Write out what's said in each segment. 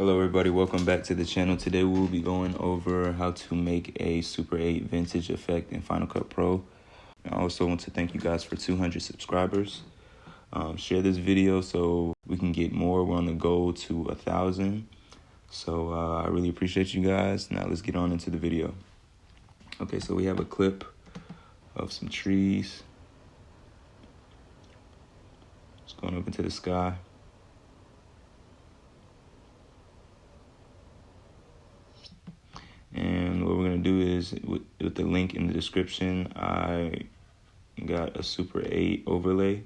Hello everybody, welcome back to the channel. Today we'll be going over how to make a Super 8 vintage effect in Final Cut Pro. I also want to thank you guys for 200 subscribers. Share this video so we can get more. We're on the goal to 1,000. So I really appreciate you guys. Now let's get on into the video. Okay, so we have a clip of some trees. It's going up into the sky. And what we're going to do is, with the link in the description, I got a Super 8 overlay.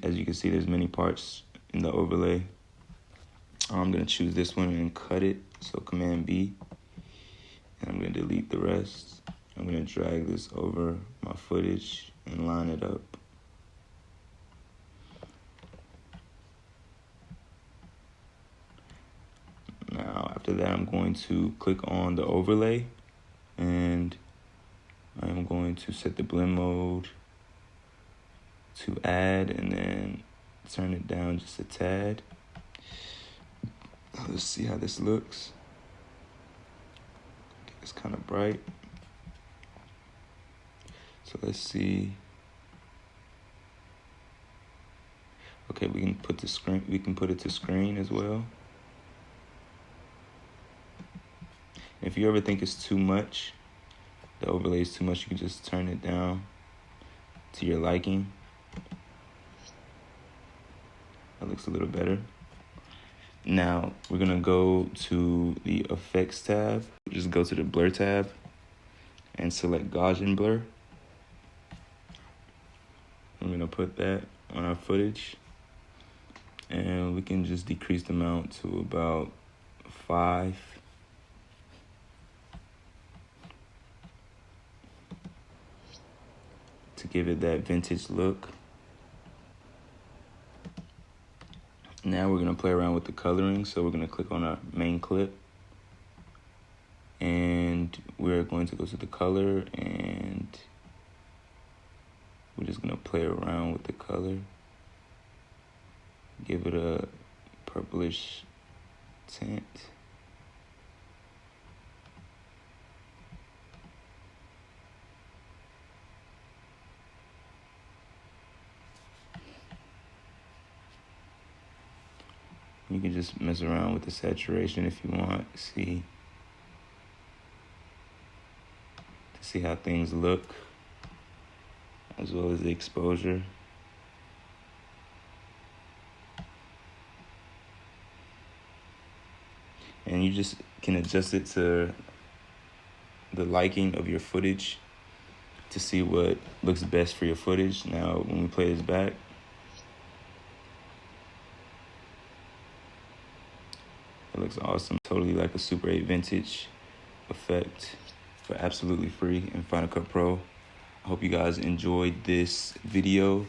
As you can see, there's many parts in the overlay. I'm going to choose this one and cut it, so Command B. And I'm going to delete the rest. I'm going to drag this over my footage and line it up. Now, after that, I'm going to click on the overlay, and I'm going to set the blend mode to add, and then turn it down just a tad. Let's see how this looks. It's kind of bright. So let's see. Okay, we can put the screen. We can put it to screen as well. If you ever think it's too much, the overlay is too much, you can just turn it down to your liking. That looks a little better. Now, we're gonna go to the Effects tab. Just go to the Blur tab and select Gaussian Blur. I'm gonna put that on our footage. And we can just decrease the amount to about 5. To give it that vintage look. Now we're gonna play around with the coloring. So we're gonna click on our main clip, and we're going to go to the color, and we're just gonna play around with the color. Give it a purplish tint. You can just mess around with the saturation if you want. To see how things look, as well as the exposure. And you just can adjust it to the liking of your footage to see what looks best for your footage. Now, when we play this back, it looks awesome. Totally like a Super 8 vintage effect, for absolutely free in Final Cut Pro. I hope you guys enjoyed this video.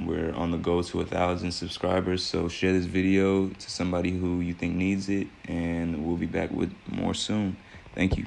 We're on the go to 1,000 subscribers, so share this video to somebody who you think needs it, and we'll be back with more soon. Thank you.